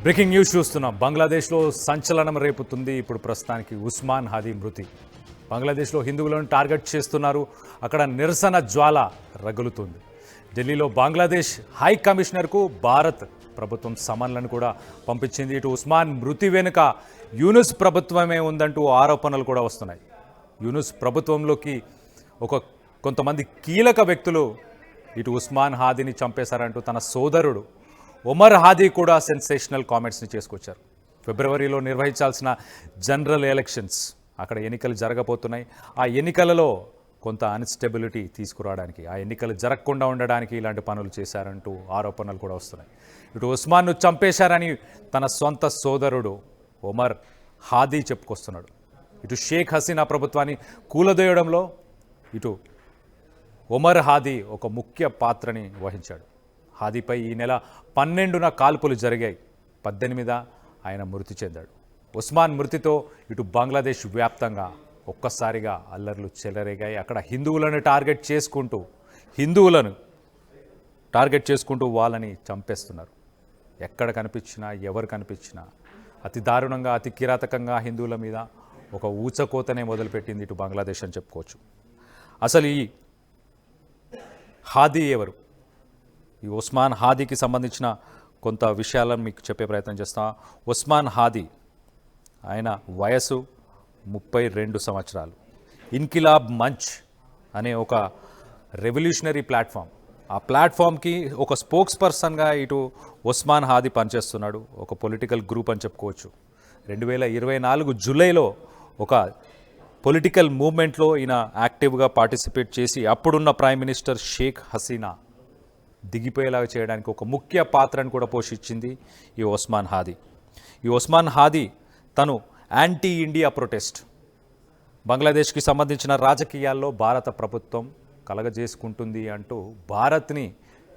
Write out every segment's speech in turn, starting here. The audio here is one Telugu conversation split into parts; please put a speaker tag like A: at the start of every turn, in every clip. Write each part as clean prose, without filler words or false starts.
A: బ్రేకింగ్ న్యూస్ చూస్తున్నాం. బంగ్లాదేశ్లో సంచలనం రేపుతుంది ఇప్పుడు ప్రస్తుతానికి ఉస్మాన్ హాదీ మృతి. బంగ్లాదేశ్లో హిందువులను టార్గెట్ చేస్తున్నారు. అక్కడ నిరసన జ్వాల రగులుతుంది. ఢిల్లీలో బంగ్లాదేశ్ హై కమిషనర్కు భారత్ ప్రభుత్వం సమన్లను కూడా పంపించింది. ఇటు ఉస్మాన్ మృతి వెనుక యూనుస్ ప్రభుత్వమే ఉందంటూ ఆరోపణలు కూడా వస్తున్నాయి. యూనుస్ ప్రభుత్వంలోకి కొంతమంది కీలక వ్యక్తులు ఇటు ఉస్మాన్ హాదీని చంపేశారంటూ తన సోదరుడు ఒమర్ హాదీ కూడా సెన్సేషనల్ కామెంట్స్ని చేసుకొచ్చారు. ఫిబ్రవరిలో నిర్వహించాల్సిన జనరల్ ఎలక్షన్స్, అక్కడ ఎన్నికలు జరగబోతున్నాయి. ఆ ఎన్నికలలో కొంత అన్స్టెబిలిటీ తీసుకురావడానికి, ఆ ఎన్నికలు జరగకుండా ఉండడానికి ఇలాంటి పనులు చేశారంటూ ఆరోపణలు కూడా వస్తున్నాయి. ఇటు ఉస్మాన్ను చంపేశారని తన సొంత సోదరుడు ఒమర్ హాదీ చెప్పుకొస్తున్నాడు. ఇటు షేక్ హసీనా ప్రభుత్వాన్ని కూలదోయడంలో ఇటు ఒమర్ హాదీ ఒక ముఖ్య పాత్రని వహించాడు. హాదీపై ఈ నెల 12న కాల్పులు జరిగాయి. 18 ఆయన మృతి చెందాడు. ఉస్మాన్ మృతితో ఇటు బంగ్లాదేశ్ వ్యాప్తంగా ఒక్కసారిగా అల్లర్లు చెలరేగాయి. అక్కడ హిందువులను టార్గెట్ చేసుకుంటూ వాళ్ళని చంపేస్తున్నారు. ఎక్కడ కనిపించినా, ఎవరు కనిపించినా అతి దారుణంగా, అతి కిరాతకంగా హిందువుల మీద ఒక ఊచకోతనే మొదలుపెట్టింది ఇటు బంగ్లాదేశ్ అని చెప్పుకోవచ్చు. అసలు ఈ హాదీ ఎవరు? ఈ ఉస్మాన్ హాదీకి సంబంధించిన కొంత విషయాలను మీకు చెప్పే ప్రయత్నం చేస్తా. ఉస్మాన్ హాదీ ఆయన వయసు 32 సంవత్సరాలు. ఇన్కిలాబ్ మంచ్ అనే ఒక రెవల్యూషనరీ ప్లాట్ఫామ్, ఆ ప్లాట్ఫామ్కి ఒక స్పోక్స్ పర్సన్గా ఇటు ఉస్మాన్ హాదీ పనిచేస్తున్నాడు. ఒక పొలిటికల్ గ్రూప్ అని చెప్పుకోవచ్చు. 2024 జూలైలో ఒక పొలిటికల్ మూవ్మెంట్లో ఈయన యాక్టివ్గా పార్టిసిపేట్ చేసి అప్పుడున్న ప్రైమ్ మినిస్టర్ షేక్ హసీనా దిగిపోయేలాగా చేయడానికి ఒక ముఖ్య పాత్రను కూడా పోషించింది ఈ ఉస్మాన్ హాదీ. ఈ ఉస్మాన్ హాదీ తను యాంటీ ఇండియా ప్రొటెస్ట్, బంగ్లాదేశ్కి సంబంధించిన రాజకీయాల్లో భారత ప్రభుత్వం కలగజేసుకుంటుంది అంటూ భారత్ని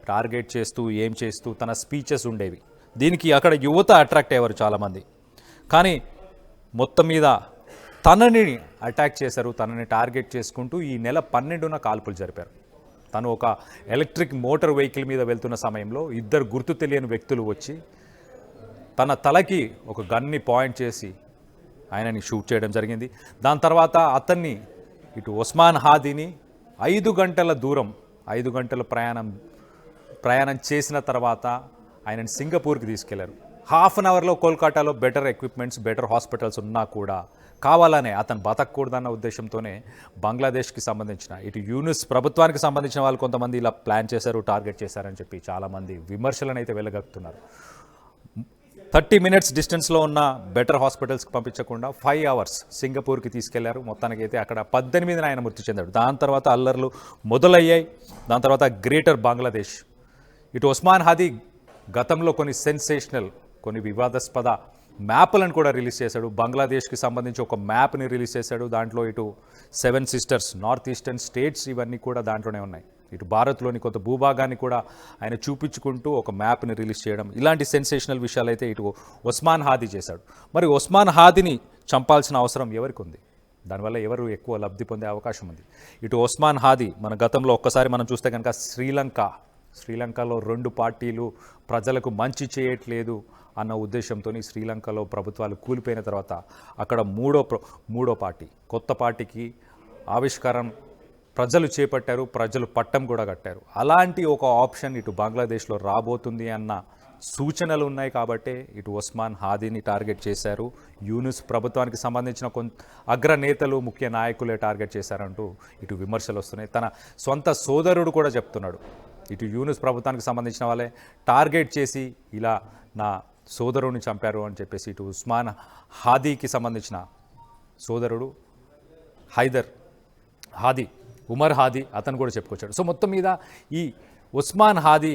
A: టార్గెట్ చేస్తూ తన స్పీచెస్ ఉండేవి. దీనికి అక్కడ యువత అట్రాక్ట్ అయ్యేవారు చాలామంది. కానీ మొత్తం మీద తనని అటాక్ చేశారు, తనని టార్గెట్ చేసుకుంటూ ఈ నెల 12న కాల్పులు జరిపారు. తను ఒక ఎలక్ట్రిక్ మోటార్ వెహికల్ మీద వెళ్తున్న సమయంలో ఇద్దరు గుర్తు తెలియని వ్యక్తులు వచ్చి తన తలకి ఒక గన్ని పాయింట్ చేసి ఆయనని షూట్ చేయడం జరిగింది. దాని తర్వాత అతన్ని ఇటు ఉస్మాన్ హాదీని 5 గంటల దూరం, 5 గంటల ప్రయాణం చేసిన తర్వాత ఆయనని సింగపూర్కి తీసుకెళ్లారు. హాఫ్ అన్ అవర్లో కోల్కతాలో బెటర్ ఎక్విప్మెంట్స్, బెటర్ హాస్పిటల్స్ ఉన్నా కూడా కావాలనే అతను బతకూడదన్న ఉద్దేశంతోనే బంగ్లాదేశ్కి సంబంధించిన ఇటు యూనుస్ ప్రభుత్వానికి సంబంధించిన వాళ్ళు కొంతమంది ఇలా ప్లాన్ చేశారు, టార్గెట్ చేశారని చెప్పి చాలామంది విమర్శలను అయితే వెలగక్కుతున్నారు. 30 మినిట్స్ డిస్టెన్స్లో ఉన్న బెటర్ హాస్పిటల్స్కి పంపించకుండా 5 అవర్స్ సింగపూర్కి తీసుకెళ్లారు. మొత్తానికి అయితే అక్కడ 18 ఆయన మృతి చెందాడు. దాని తర్వాత అల్లర్లు మొదలయ్యాయి. దాని తర్వాత గ్రేటర్ బంగ్లాదేశ్ ఇటు ఉస్మాన్ హాదీ గతంలో కొన్ని వివాదాస్పద మ్యాప్లను కూడా రిలీజ్ చేశాడు. బంగ్లాదేశ్కి సంబంధించి ఒక మ్యాప్ని రిలీజ్ చేశాడు. దాంట్లో ఇటు 7 సిస్టర్స్, నార్త్ ఈస్టర్న్ స్టేట్స్ ఇవన్నీ కూడా దాంట్లోనే ఉన్నాయి. ఇటు భారత్లోని కొంత భూభాగాన్ని కూడా ఆయన చూపించుకుంటూ ఒక మ్యాప్ని రిలీజ్ చేయడం, ఇలాంటి సెన్సేషనల్ విషయాలు అయితే ఇటు ఉస్మాన్ హాదీ చేశాడు. మరి ఉస్మాన్ హాదీని చంపాల్సిన అవసరం ఎవరికి ఉంది? దానివల్ల ఎవరు ఎక్కువ లబ్ధి పొందే అవకాశం ఉంది? ఇటు ఉస్మాన్ హాదీ మన గతంలో ఒక్కసారి మనం చూస్తే కనుక శ్రీలంకలో 2 పార్టీలు ప్రజలకు మంచి చేయట్లేదు అన్న ఉద్దేశంతో శ్రీలంకలో ప్రభుత్వాలు కూలిపోయిన తర్వాత అక్కడ మూడో పార్టీ, కొత్త పార్టీకి ఆవిష్కారం ప్రజలు చేపట్టారు, ప్రజలు పట్టం కూడా కట్టారు. అలాంటి ఒక ఆప్షన్ ఇటు బంగ్లాదేశ్లో రాబోతుంది అన్న సూచనలు ఉన్నాయి. కాబట్టే ఇటు ఉస్మాన్ హాదీని టార్గెట్ చేశారు. యూనుస్ ప్రభుత్వానికి సంబంధించిన అగ్రనేతలు, ముఖ్య నాయకులే టార్గెట్ చేశారంటూ ఇటు విమర్శలు వస్తున్నాయి. తన సొంత సోదరుడు కూడా చెప్తున్నాడు, ఇటు యూనుస్ ప్రభుత్వానికి సంబంధించిన వాళ్ళే టార్గెట్ చేసి ఇలా నా సోదరుడిని చంపారు అని చెప్పేసి ఇటు ఉస్మాన్ హాదీకి సంబంధించిన సోదరుడు ఉమర్ హాదీ అతను కూడా చెప్పుకొచ్చాడు. సో మొత్తం మీద ఈ ఉస్మాన్ హాదీ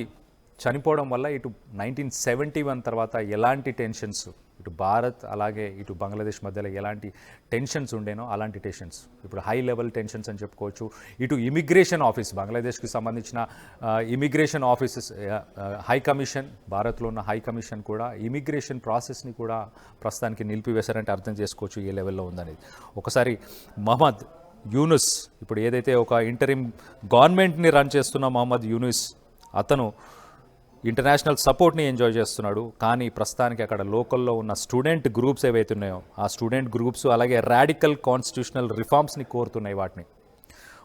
A: చనిపోవడం వల్ల ఇటు 1971 తర్వాత ఎలాంటి టెన్షన్స్ ఇటు భారత్ అలాగే ఇటు బంగ్లాదేశ్ మధ్యలో ఎలాంటి టెన్షన్స్ ఉండేనో అలాంటి టెన్షన్స్ ఇప్పుడు హై లెవెల్ టెన్షన్స్ అని చెప్పుకోవచ్చు. ఇటు ఇమిగ్రేషన్ ఆఫీస్, బంగ్లాదేశ్కి సంబంధించిన ఇమిగ్రేషన్ ఆఫీసెస్, హై కమిషన్, భారత్లో ఉన్న హై కమిషన్ కూడా ఇమిగ్రేషన్ ప్రాసెస్ని కూడా ప్రస్తుతానికి నిలిపివేశారంటే అర్థం చేసుకోవచ్చు ఏ లెవెల్లో ఉందనేది. ఒకసారి మహమ్మద్ యూనుస్, ఇప్పుడు ఏదైతే ఒక ఇంటరిమ్ గవర్నమెంట్ని రన్ చేస్తున్న మహమ్మద్ యూనుస్, అతను ఇంటర్నేషనల్ సపోర్ట్ని ఎంజాయ్ చేస్తున్నాడు. కానీ ప్రస్తుతానికి అక్కడ లోకల్లో ఉన్న స్టూడెంట్ గ్రూప్స్ ఏవైతే ఉన్నాయో ఆ స్టూడెంట్ గ్రూప్స్ అలాగే రాడికల్ కాన్స్టిట్యూషనల్ రిఫార్మ్స్ని కోరుతున్నాయి. వాటిని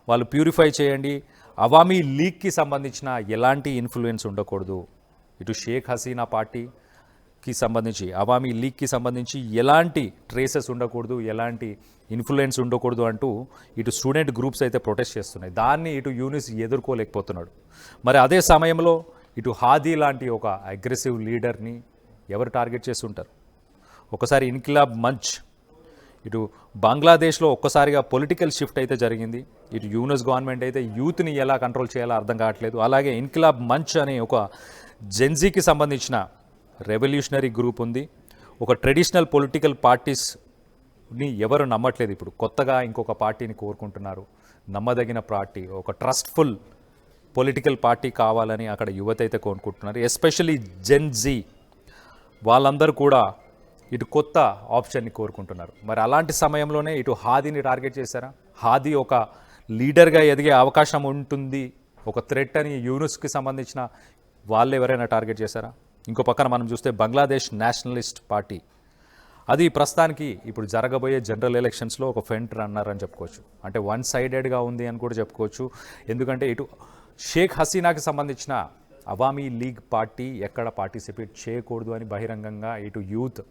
A: వాళ్ళు ప్యూరిఫై చేయండి. అవామీ లీగ్కి సంబంధించిన ఎలాంటి ఇన్ఫ్లుయెన్స్ ఉండకూడదు. ఇటు షేక్ హసీనా పార్టీకి సంబంధించి అవామీ లీగ్కి సంబంధించి ఎలాంటి ట్రేసెస్ ఉండకూడదు, ఎలాంటి ఇన్ఫ్లుయెన్స్ ఉండకూడదు అంటూ ఇటు స్టూడెంట్ గ్రూప్స్ అయితే ప్రొటెస్ట్ చేస్తున్నాయి. దాన్ని ఇటు యూనిస్ ఎదుర్కోలేకపోతున్నాడు. మరి అదే సమయంలో ఇటు హాదీ లాంటి ఒక అగ్రెసివ్ లీడర్ని ఎవరు టార్గెట్ చేస్తుంటారు? ఒకసారి ఇన్కిలాబ్ మంచ్ ఇటు బంగ్లాదేశ్లో ఒక్కసారిగా పొలిటికల్ షిఫ్ట్ అయితే జరిగింది. ఇటు యూనిస్ గవర్నమెంట్ అయితే యూత్ని ఎలా కంట్రోల్ చేయాలో అర్థం కావట్లేదు. అలాగే ఇన్కిలాబ్ మంచ్ అనే ఒక జెన్జీకి సంబంధించిన రెవల్యూషనరీ గ్రూప్ ఉంది. ఒక ట్రెడిషనల్ పొలిటికల్ పార్టీస్ని ఎవరు నమ్మట్లేదు. ఇప్పుడు కొత్తగా ఇంకొక పార్టీని కోరుకుంటున్నారు. నమ్మదగిన పార్టీ, ఒక ట్రస్ట్ఫుల్ పొలిటికల్ పార్టీ కావాలని అక్కడ యువత అయితే కోరుకుంటున్నారు. ఎస్పెషల్లీ జెన్జీ వాళ్ళందరూ కూడా ఇటు కొత్త ఆప్షన్ని కోరుకుంటున్నారు. మరి అలాంటి సమయంలోనే ఇటు హాదీని టార్గెట్ చేశారా? హాదీ ఒక లీడర్గా ఎదిగే అవకాశం ఉంటుంది, ఒక థ్రెట్ అని యూనిస్కి సంబంధించిన వాళ్ళు ఎవరైనా టార్గెట్ చేశారా? ఇంకో పక్కన మనం చూస్తే బంగ్లాదేశ్ నేషనలిస్ట్ పార్టీ, అది ప్రస్తుతానికి ఇప్పుడు జరగబోయే జనరల్ ఎలక్షన్స్లో ఒక ఫ్రంట్ రన్నర్ అని చెప్పుకోవచ్చు. అంటే వన్ సైడెడ్గా ఉంది అని కూడా చెప్పుకోవచ్చు. ఎందుకంటే ఇటు షేక్ హసీనాకి సంబంధించిన అవామీ లీగ్ పార్టీ ఎక్కడ పార్టిసిపేట్ చేయకూడదు అని బహిరంగంగా ఇటు youth,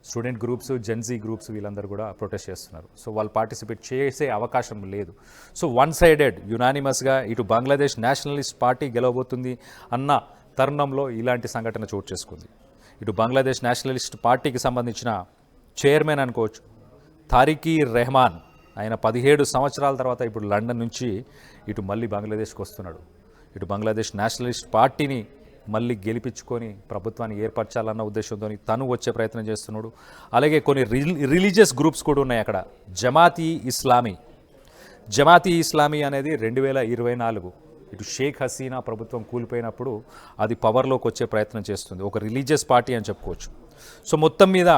A: student groups, Gen Z groups వీళ్ళందరూ కూడా ప్రొటెస్ట్ చేస్తున్నారు. సో వాళ్ళు పార్టిసిపేట్ చేసే అవకాశం లేదు. సో వన్ సైడెడ్ యునానిమస్గా ఇటు బంగ్లాదేశ్ నేషనలిస్ట్ పార్టీ గెలవబోతుంది అన్న తరుణంలో ఇలాంటి సంఘటన చోటు చేసుకుంది. ఇటు బంగ్లాదేశ్ నేషనలిస్ట్ పార్టీకి సంబంధించిన చైర్మన్ అనుకోవచ్చు తారికీ రెహమాన్, ఆయన 17 సంవత్సరాల తర్వాత ఇప్పుడు లండన్ నుంచి ఇటు మళ్ళీ బంగ్లాదేశ్కి వస్తున్నాడు. ఇటు బంగ్లాదేశ్ నేషనలిస్ట్ పార్టీని మళ్ళీ గెలిపించుకొని ప్రభుత్వాన్ని ఏర్పరచాలన్న ఉద్దేశంతో తను వచ్చే ప్రయత్నం చేస్తున్నాడు. అలాగే కొన్ని రిలీజియస్ గ్రూప్స్ కూడా ఉన్నాయి అక్కడ. జమాతీ ఇస్లామీ అనేది 2024 ఇటు షేక్ హసీనా ప్రభుత్వం కూలిపోయినప్పుడు అది పవర్లోకి వచ్చే ప్రయత్నం చేస్తుంది. ఒక రిలీజియస్ పార్టీ అని చెప్పుకోవచ్చు. సో మొత్తం మీద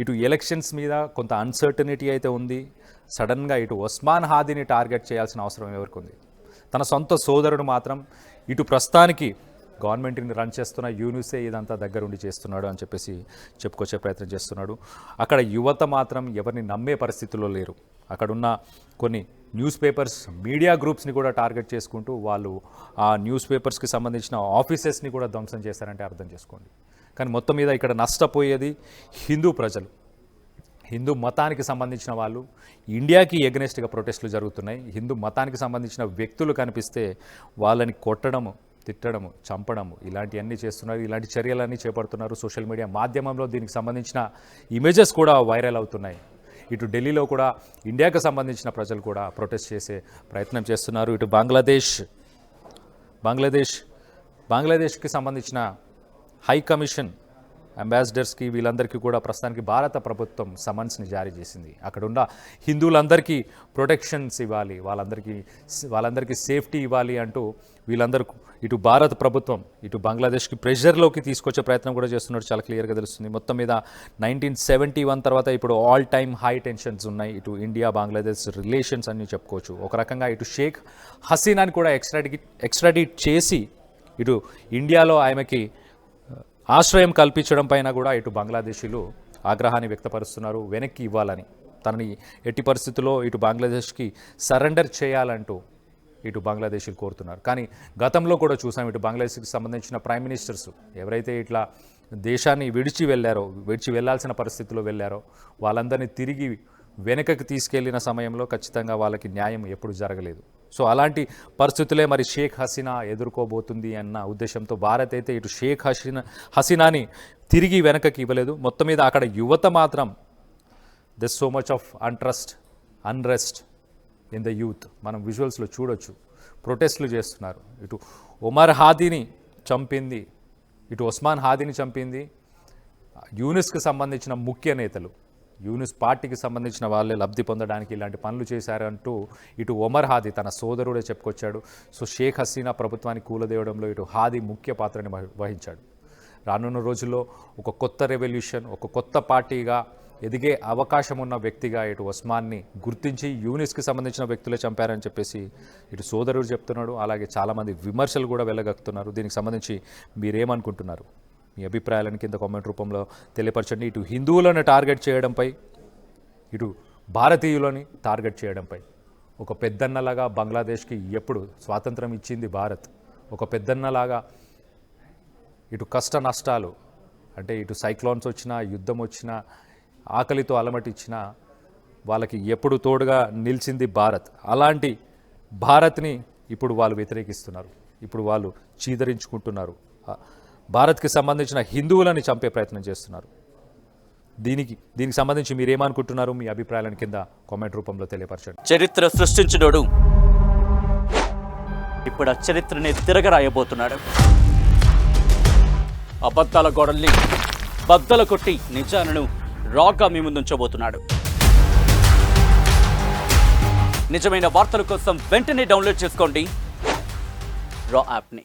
A: ఇటు ఎలక్షన్స్ మీద కొంత అన్సర్టనిటీ అయితే ఉంది. సడన్గా ఇటు ఉస్మాన్ హాదీని టార్గెట్ చేయాల్సిన అవసరం ఎవరికి ఉంది? తన సొంత సోదరుడు మాత్రం ఇటు ప్రస్తుతానికి గవర్నమెంట్ని రన్ చేస్తున్న యూనిసే ఇదంతా దగ్గరుండి చేస్తున్నాడు అని చెప్పేసి చెప్పుకొచ్చే ప్రయత్నం చేస్తున్నాడు. అక్కడ యువత మాత్రం ఎవరిని నమ్మే పరిస్థితుల్లో లేరు. అక్కడున్న కొన్ని న్యూస్ పేపర్స్, మీడియా గ్రూప్స్ని కూడా టార్గెట్ చేసుకుంటూ వాళ్ళు ఆ న్యూస్ పేపర్స్కి సంబంధించిన ఆఫీసెస్ని కూడా ధ్వంసం చేశారంటే అర్థం చేసుకోండి. కానీ మొత్తం మీద ఇక్కడ నష్టపోయేది హిందూ ప్రజలు, హిందూ మతానికి సంబంధించిన వాళ్ళు. ఇండియాకి ఎగనెస్ట్గా ప్రొటెస్టులు జరుగుతున్నాయి. హిందూ మతానికి సంబంధించిన వ్యక్తులు కనిపిస్తే వాళ్ళని కొట్టడము, తిట్టడము, చంపడము ఇలాంటివన్నీ చేస్తున్నారు. ఇలాంటి చర్యలన్నీ చేపడుతున్నారు. సోషల్ మీడియా మాధ్యమంలో దీనికి సంబంధించిన ఇమేజెస్ కూడా వైరల్ అవుతున్నాయి. ఇటు ఢిల్లీలో కూడా ఇండియాకు సంబంధించిన ప్రజలు కూడా ప్రొటెస్ట్ చేసే ప్రయత్నం చేస్తున్నారు. ఇటు బంగ్లాదేశ్కి సంబంధించిన హై కమిషన్ అంబాసిడర్స్కి వీళ్ళందరికీ కూడా ప్రస్తుతానికి భారత ప్రభుత్వం సమన్స్ని జారీ చేసింది. అక్కడున్న హిందువులందరికీ ప్రొటెక్షన్స్ ఇవ్వాలి, వాళ్ళందరికీ సేఫ్టీ ఇవ్వాలి అంటూ వీళ్ళందరూ ఇటు భారత ప్రభుత్వం ఇటు బంగ్లాదేశ్కి ప్రెషర్లోకి తీసుకొచ్చే ప్రయత్నం కూడా చేస్తున్నట్టు చాలా క్లియర్గా తెలుస్తుంది. మొత్తం మీద 1971 తర్వాత ఇప్పుడు ఆల్ టైమ్ హై టెన్షన్స్ ఉన్నాయి. ఇటు ఇండియా బంగ్లాదేశ్ రిలేషన్స్ అని చెప్పుకోవచ్చు. ఒక రకంగా ఇటు షేక్ హసీనాని కూడా ఎక్స్ట్రాడిట్ చేసి ఇటు ఇండియాలో ఆమెకి ఆశ్రయం కల్పించడం పైన కూడా ఇటు బంగ్లాదేశీలు ఆగ్రహాన్ని వ్యక్తపరుస్తున్నారు. వెనక్కి ఇవ్వాలని, తనని ఎట్టి పరిస్థితుల్లో ఇటు బంగ్లాదేశ్కి సరెండర్ చేయాలంటూ ఇటు బంగ్లాదేశీలు కోరుతున్నారు. కానీ గతంలో కూడా చూసాం ఇటు బంగ్లాదేశ్కి సంబంధించిన ప్రైమ్ మినిస్టర్స్ ఎవరైతే ఇట్లా దేశాన్ని విడిచి వెళ్ళాల్సిన పరిస్థితిలో వెళ్ళారో వాళ్ళందరినీ తిరిగి వెనకకి తీసుకెళ్లిన సమయంలో ఖచ్చితంగా వాళ్ళకి న్యాయం ఎప్పుడు జరగలేదు. సో అలాంటి పరిస్థితులే మరి షేక్ హసీనా ఎదుర్కోబోతుంది అన్న ఉద్దేశంతో భారత్ అయితే ఇటు షేక్ హసీనాని తిరిగి వెనకకి ఇవ్వలేదు. మొత్తం మీద అక్కడ యువత మాత్రం this so much of unrest in the youth మనం విజువల్స్లో చూడొచ్చు. ప్రొటెస్ట్లు చేస్తున్నారు. ఇటు ఒమర్ హాదీని చంపింది, ఇటు ఉస్మాన్ హాదీని చంపింది యూనిస్కి సంబంధించిన ముఖ్య నేతలు, యూనిస్ పార్టీకి సంబంధించిన వాళ్ళే లబ్ధి పొందడానికి ఇలాంటి పనులు చేశారంటూ ఇటు ఒమర్ హాదీ తన సోదరుడే చెప్పుకొచ్చాడు. సో షేక్ హసీనా ప్రభుత్వాన్ని కూలదేయడంలో ఇటు హాదీ ముఖ్య పాత్రని వహించాడు. రానున్న రోజుల్లో ఒక కొత్త రెవల్యూషన్, ఒక కొత్త పార్టీగా ఎదిగే అవకాశం ఉన్న వ్యక్తిగా ఇటు ఉస్మాన్ని గుర్తించి యూనిస్కి సంబంధించిన వ్యక్తులే చంపారని చెప్పేసి ఇటు సోదరుడు చెప్తున్నాడు. అలాగే చాలామంది విమర్శలు కూడా వెళ్ళగక్కుతున్నారు. దీనికి సంబంధించి మీరేమనుకుంటున్నారు? మీ అభిప్రాయాలను కింద కామెంట్ రూపంలో తెలియపరచండి. ఇటు హిందువులను టార్గెట్ చేయడంపై, ఇటు భారతీయులని టార్గెట్ చేయడంపై, ఒక పెద్దన్నలాగా బంగ్లాదేశ్కి ఎప్పుడు స్వాతంత్రం ఇచ్చింది భారత్, ఒక పెద్దన్నలాగా ఇటు కష్ట నష్టాలు అంటే ఇటు సైక్లోన్స్ వచ్చినా, యుద్ధం వచ్చినా, ఆకలితో అలమటిచ్చినా వాళ్ళకి ఎప్పుడు తోడుగా నిలిచింది భారత్. అలాంటి భారత్ని ఇప్పుడు వాళ్ళు వ్యతిరేకిస్తున్నారు. ఇప్పుడు వాళ్ళు చీదరించుకుంటున్నారు. భారత్కి సంబంధించిన హిందువులని చంపే ప్రయత్నం చేస్తున్నారు. దీనికి సంబంధించి మీరేమనుకుంటున్నారు? మీ అభిప్రాయాలను కింద కామెంట్ రూపంలో తెలియపరచండి.
B: చరిత్ర సృష్టించినోడు ఇప్పుడు ఆ చరిత్రని తిరగరాయబోతున్నాడు. అబద్ధాల గోడల్ని బద్దలు కొట్టి నిజాలను రాగా మీ ముందుంచబోతున్నాడు. నిజమైన వార్తల కోసం వెంటనే డౌన్లోడ్ చేసుకోండి రా యాప్ని.